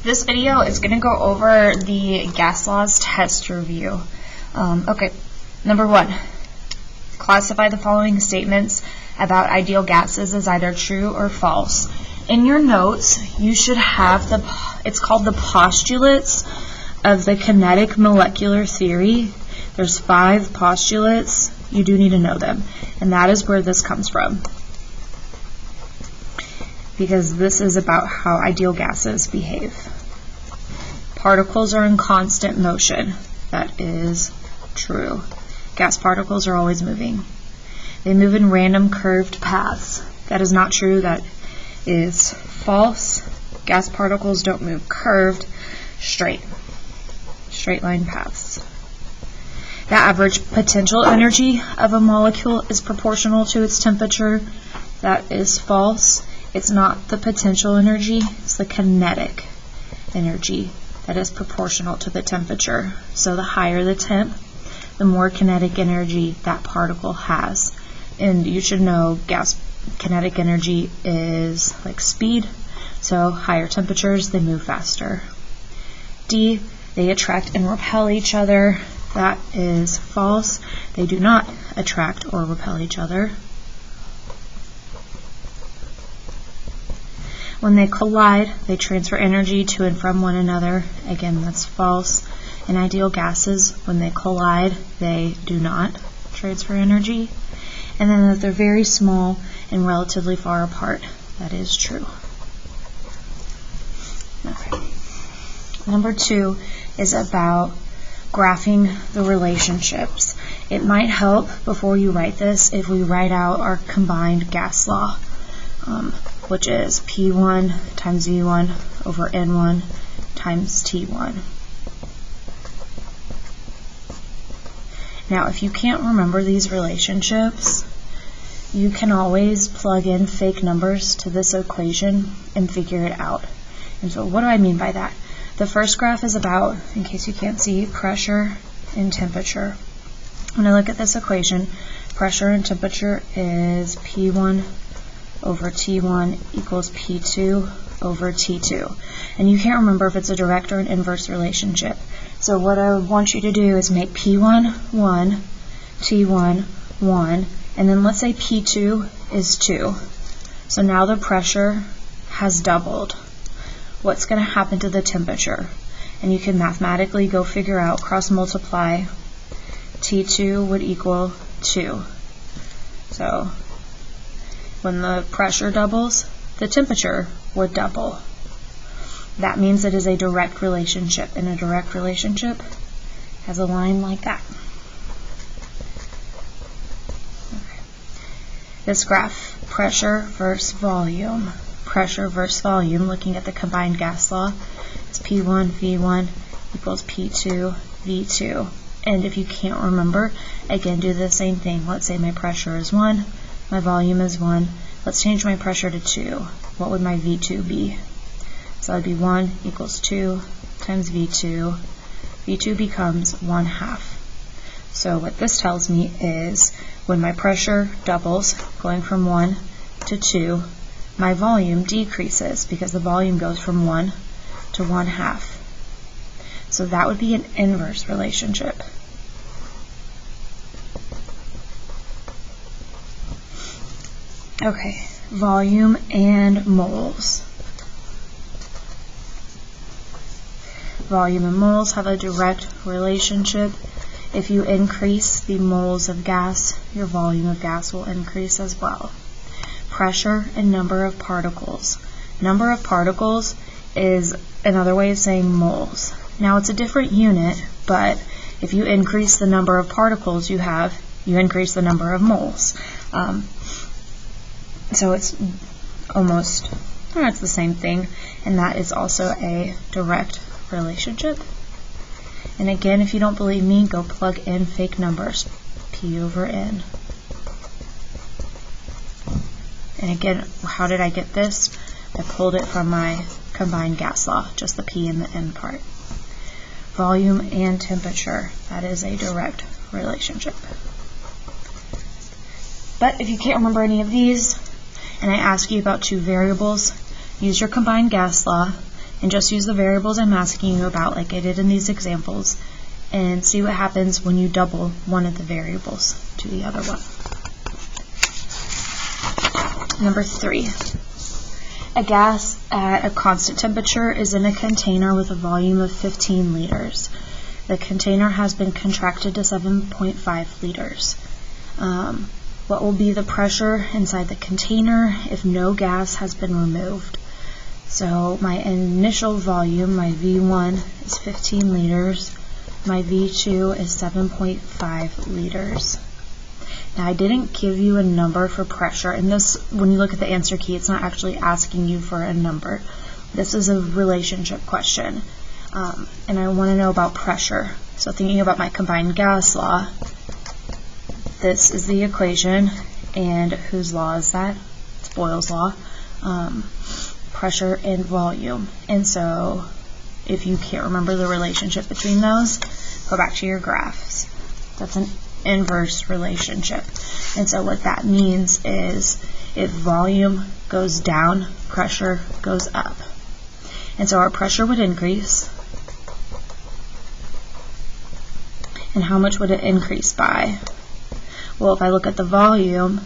This video is going to go over the gas laws test review. Okay, number 1, classify the following statements about ideal gases as either true or false. In your notes, you should have it's called the postulates of the kinetic molecular theory. There's 5 postulates. You do need to know them, and that is where this comes from, because this is about how ideal gases behave. Particles are in constant motion. That is true. Gas particles are always moving. They move in random curved paths. That is not true. That is false. Gas particles don't move curved, straight line paths. The average potential energy of a molecule is proportional to its temperature. That is false. It's not the potential energy, it's the kinetic energy that is proportional to the temperature. So the higher the temp, the more kinetic energy that particle has. And you should know gas kinetic energy is like speed, so higher temperatures, they move faster. D, they attract and repel each other. That is false. They do not attract or repel each other. When they collide, they transfer energy to and from one another. Again, that's false. In ideal gases, when they collide, they do not transfer energy. And then that they're very small and relatively far apart. That is true. Okay. Number 2 is about graphing the relationships. It might help before you write this if we write out our combined gas law, which is P1 times V1 over N1 times T1. Now, if you can't remember these relationships, you can always plug in fake numbers to this equation and figure it out. And so what do I mean by that? The first graph is about, in case you can't see, pressure and temperature. When I look at this equation, pressure and temperature is P1 over T1 equals P2 over T2. And you can't remember if it's a direct or an inverse relationship. So what I want you to do is make P1 1, T1 1, and then let's say P2 is 2. So now the pressure has doubled. What's going to happen to the temperature? And you can mathematically go figure out, cross multiply, T2 would equal 2. So when the pressure doubles, the temperature would double. That means it is a direct relationship, and a direct relationship has a line like that. Okay. This graph, pressure versus volume. Pressure versus volume, looking at the combined gas law, is P1 V1 equals P2 V2. And if you can't remember, again, do the same thing. Let's say my pressure is 1, my volume is 1. Let's change my pressure to 2. What would my V2 be? So that would be 1 equals 2 times V2. V2 becomes 1/2. So what this tells me is when my pressure doubles, going from 1 to 2, my volume decreases because the volume goes from 1 to 1/2. So that would be an inverse relationship. Okay, volume and moles. Volume and moles have a direct relationship. If you increase the moles of gas, your volume of gas will increase as well. Pressure and number of particles. Number of particles is another way of saying moles. Now it's a different unit, but if you increase the number of particles you have, you increase the number of moles. So it's almost, it's the same thing, and that is also a direct relationship. And again, if you don't believe me, go plug in fake numbers, P over N. And again, how did I get this? I pulled it from my combined gas law, just the P and the N part. Volume and temperature, that is a direct relationship. But if you can't remember any of these, and I ask you about 2 variables, use your combined gas law and just use the variables I'm asking you about like I did in these examples, and see what happens when you double one of the variables to the other one. Number 3. A gas at a constant temperature is in a container with a volume of 15 liters. The container has been contracted to 7.5 liters. What will be the pressure inside the container if no gas has been removed? So my initial volume, my V1, is 15 liters. My V2 is 7.5 liters. Now I didn't give you a number for pressure, and this, when you look at the answer key, it's not actually asking you for a number. This is a relationship question, and I want to know about pressure. So thinking about my combined gas law, this is the equation, and whose law is that? It's Boyle's law. Pressure and volume. And so if you can't remember the relationship between those, go back to your graphs. That's an inverse relationship. And so what that means is if volume goes down, pressure goes up. And so our pressure would increase. And how much would it increase by? Well, if I look at the volume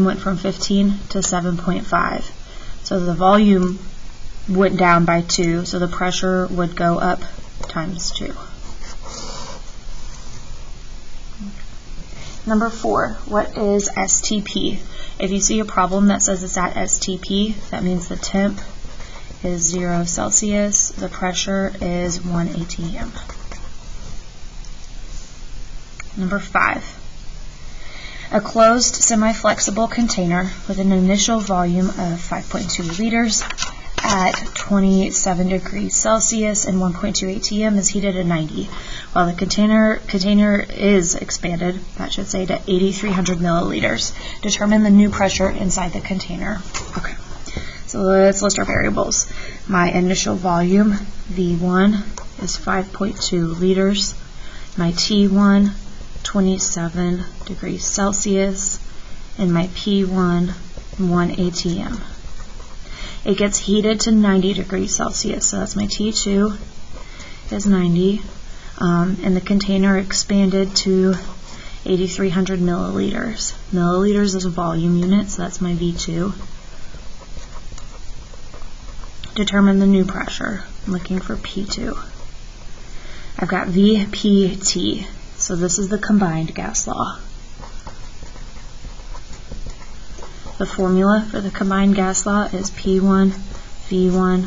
went from 15 to 7.5. So the volume went down by 2, so the pressure would go up times 2. Number 4, what is STP? If you see a problem that says it's at STP, that means the temp is 0 Celsius, the pressure is 1 atm. Number 5, a closed semi-flexible container with an initial volume of 5.2 liters at 27 degrees Celsius and 1.2 atm is heated at 90, while the container is expanded, that should say, to 8,300 milliliters. Determine the new pressure inside the container. Okay, so let's list our variables. My initial volume, V1, is 5.2 liters. My T1, 27 degrees Celsius, and my P1, 1 atm. It gets heated to 90 degrees Celsius, so that's my T2 is 90, and the container expanded to 8,300 milliliters. Milliliters is a volume unit, so that's my V2. Determine the new pressure. I'm looking for P2. I've got VPT, so this is the combined gas law. The formula for the combined gas law is P1 V1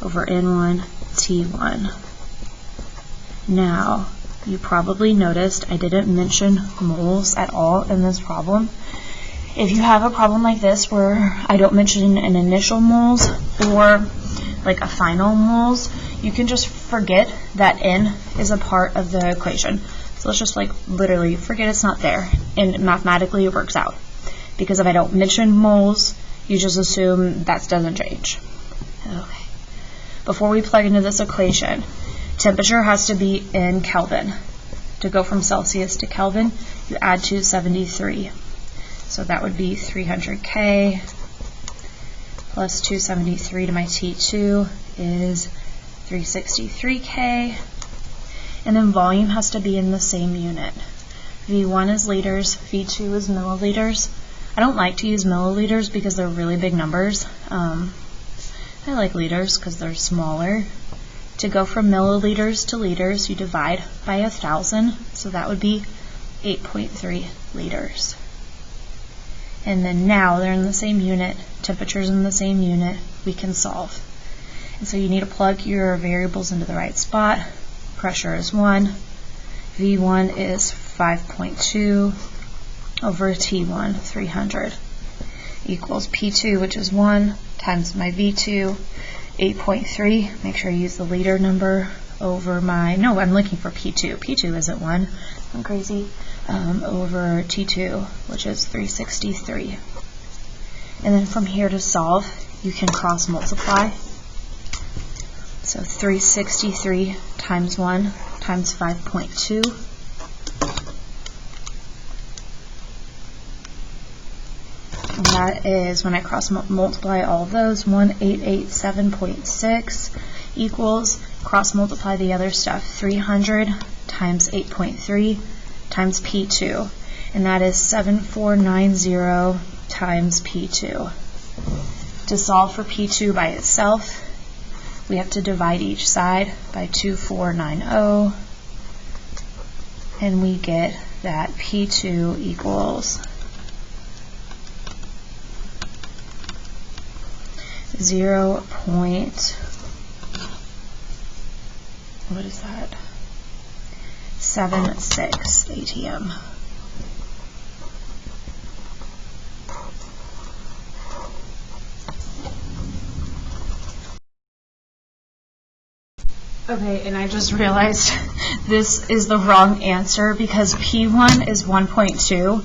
over N1 T1. Now, you probably noticed I didn't mention moles at all in this problem. If you have a problem like this where I don't mention an initial moles or like a final moles, you can just forget that N is a part of the equation. So let's just like literally forget it's not there, and mathematically it works out. Because if I don't mention moles, you just assume that doesn't change. Okay. Before we plug into this equation, temperature has to be in Kelvin. To go from Celsius to Kelvin, you add 273. So that would be 300 K plus 273 to my T2 is 363 K. And then volume has to be in the same unit. V1 is liters, V2 is milliliters. I don't like to use milliliters because they're really big numbers. I like liters because they're smaller. To go from milliliters to liters, you divide by 1,000, so that would be 8.3 liters. And then now they're in the same unit, temperature's in the same unit, we can solve. And so you need to plug your variables into the right spot. Pressure is 1, V1 is 5.2 over T1, 300, equals P2, which is 1, times my V2, 8.3, make sure you use the liter number, over my, no, I'm looking for P2, P2 isn't 1, I'm crazy, over T2, which is 363. And then from here to solve, you can cross multiply. So 363 times 1 times 5.2. And that is, when I cross multiply all of those, 1887.6 equals, cross multiply the other stuff, 300 times 8.3 times P2, and that is 7490 times P2. To solve for P2 by itself, we have to divide each side by 2490, and we get that P2 equals 0.76 ATM. Okay, and I just realized this is the wrong answer because P1 is 1.2,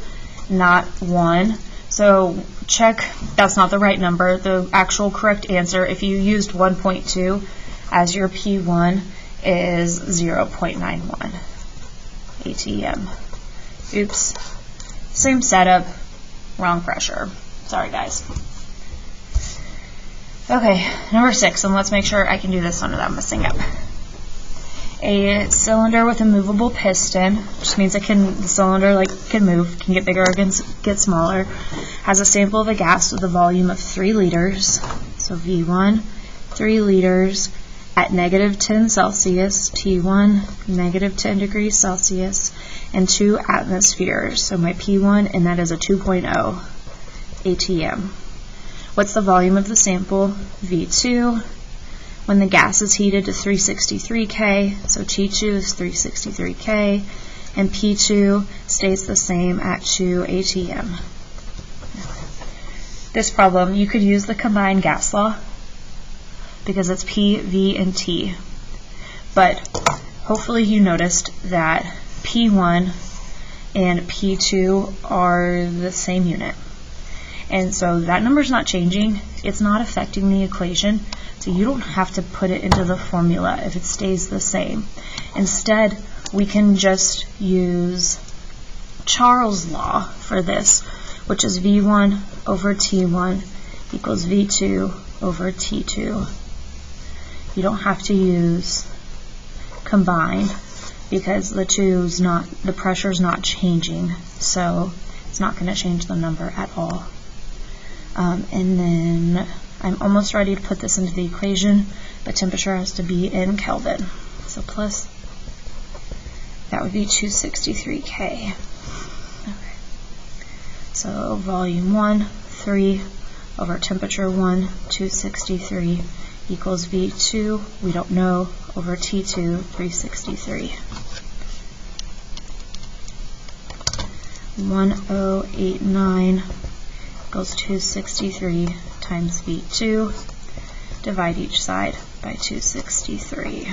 not 1. So check, that's not the right number. The actual correct answer, if you used 1.2 as your P1, is 0.91 ATM. Oops. Same setup, wrong pressure. Sorry, guys. Okay, number 6, and let's make sure I can do this one without messing up. A cylinder with a movable piston, which means the cylinder can move, can get bigger or get smaller, has a sample of a gas with a volume of 3 liters. So V1, 3 liters at negative 10 Celsius, T1, negative 10 degrees Celsius, and 2 atmospheres. So my P1, and that is a 2.0 ATM. What's the volume of the sample? V2. When the gas is heated to 363 K, so T2 is 363 K, and P2 stays the same at 2 ATM. This problem, you could use the combined gas law because it's P, V, and T. But hopefully you noticed that P1 and P2 are the same unit. And so that number's not changing. It's not affecting the equation. So you don't have to put it into the formula if it stays the same. Instead, we can just use Charles' law for this, which is V1 over T1 equals V2 over T2. You don't have to use combined because the pressure's not changing, so it's not going to change the number at all. And then I'm almost ready to put this into the equation, but temperature has to be in Kelvin. So plus, that would be 263 K. Okay. So volume 1, 3 over temperature 1, 263 equals V2, we don't know, over T2, 363. 1089 equals 263 times V2, divide each side by 263.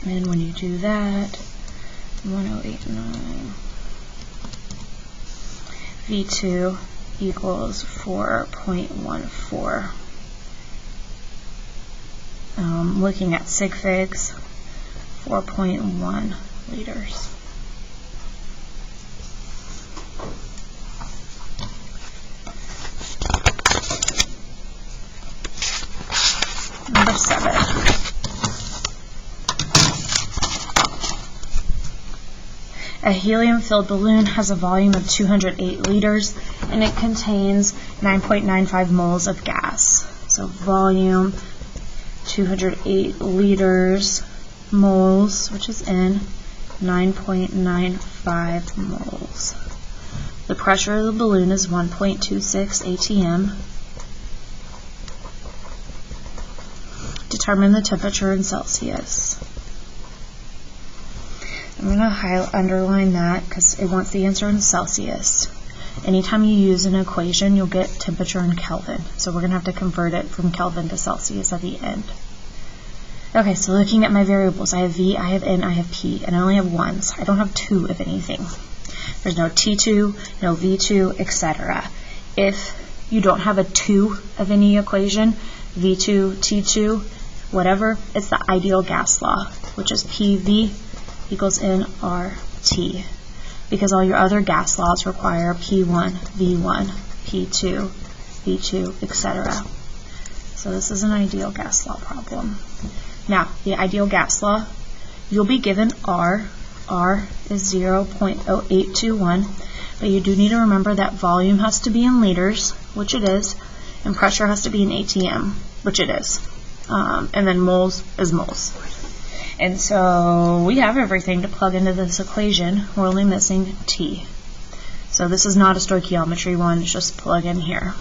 And when you do that, 1089, V2 equals 4.14. Looking at sig figs, 4.1 liters. Number 7. A helium-filled balloon has a volume of 208 liters, and it contains 9.95 moles of gas. So volume, 208 liters, moles, which is N, 9.95 moles. The pressure of the balloon is 1.26 ATM. Determine the temperature in Celsius. I'm going to underline that because it wants the answer in Celsius. Anytime you use an equation, you'll get temperature in Kelvin. So we're going to have to convert it from Kelvin to Celsius at the end. Okay, so looking at my variables, I have V, I have N, I have P, and I only have 1, so I don't have 2 of anything. There's no T2, no V2, etc. If you don't have a 2 of any equation, V2, T2, whatever, it's the ideal gas law, which is PV equals nRT, because all your other gas laws require P1, V1, P2, V2, etc. So this is an ideal gas law problem. Now, the ideal gas law, you'll be given R. R is 0.0821, but you do need to remember that volume has to be in liters, which it is, and pressure has to be in ATM, which it is. And then moles is moles. And so we have everything to plug into this equation. We're only missing T. So this is not a stoichiometry one, it's just plug in here.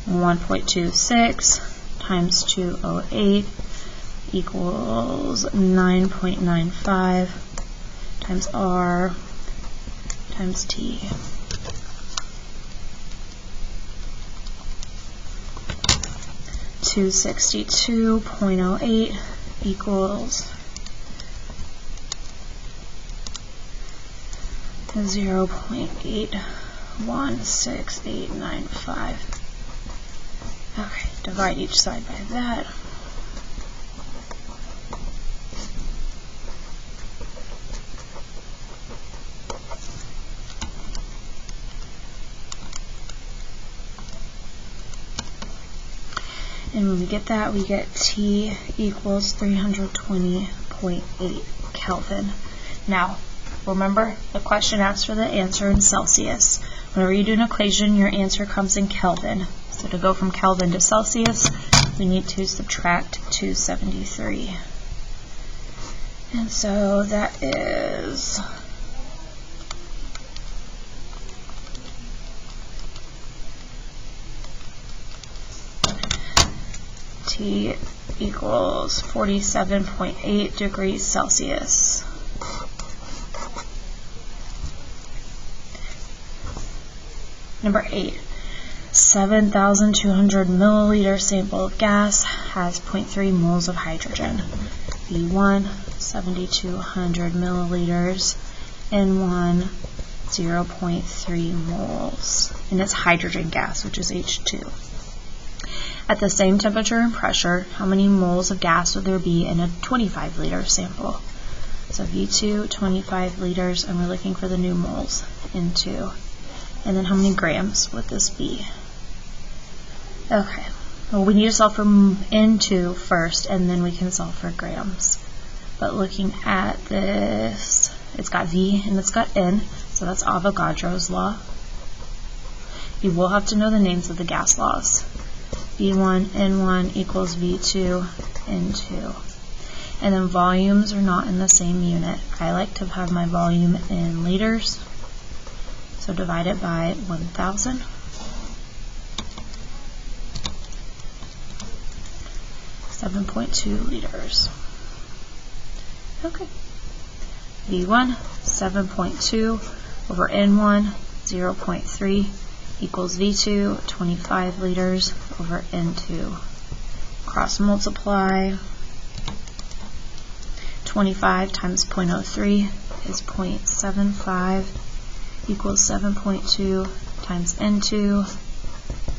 1.26 times 208 equals 9.95 times R times T. $262.08 equals 0.816895. Okay, divide each side by that. And when we get that, we get T equals 320.8 Kelvin. Now, remember, the question asks for the answer in Celsius. Whenever you do an equation, your answer comes in Kelvin. So to go from Kelvin to Celsius, we need to subtract 273. And so that is T equals 47.8 degrees Celsius. Number 8. 7,200 milliliter sample of gas has 0.3 moles of hydrogen. B1, 7,200 milliliters, N1, 0.3 moles. And it's hydrogen gas, which is H2. At the same temperature and pressure, how many moles of gas would there be in a 25-liter sample? So V2, 25 liters, and we're looking for the new moles, N2. And then how many grams would this be? Okay, well, we need to solve for N2 first, and then we can solve for grams. But looking at this, it's got V and it's got N, so that's Avogadro's law. You will have to know the names of the gas laws. V1, N1 equals V2, N2. And then volumes are not in the same unit. I like to have my volume in liters. So divide it by 1,000. .2 liters. Okay. V1, 7.2 over N1, 0.3 equals V2, 25 liters over N2. Cross multiply. 25 times 0.03 is 0.75 equals 7.2 times N2.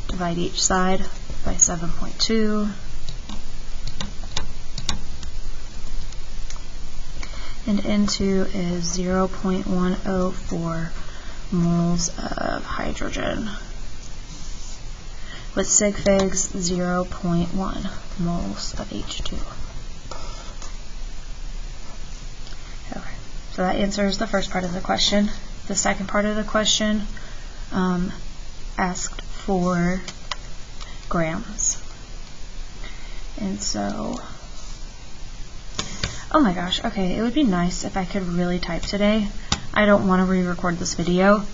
Divide each side by 7.2. And N2 is 0.104 moles of hydrogen, with sig figs 0.1 moles of H2. Okay, so that answers the first part of the question. The second part of the question asked for grams. And so, oh my gosh, okay, it would be nice if I could really type today. I don't want to re-record this video.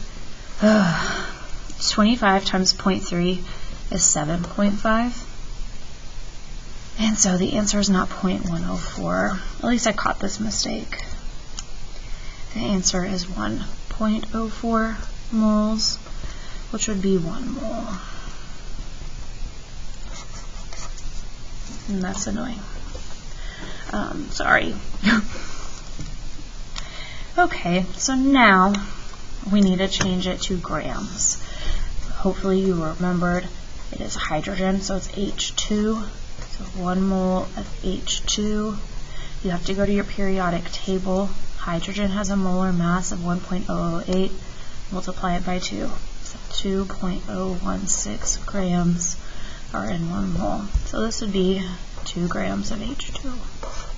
25 times 0.3 is 7.5. And so the answer is not 0.104. At least I caught this mistake. The answer is 1.04 moles, which would be 1 mole. And that's annoying. Sorry. Okay, so now we need to change it to grams. Hopefully you remembered it is hydrogen, so it's H2. So 1 mole of H2. You have to go to your periodic table. Hydrogen has a molar mass of 1.008. Multiply it by 2. So 2.016 grams are in 1 mole. So this would be 2 grams of H2O.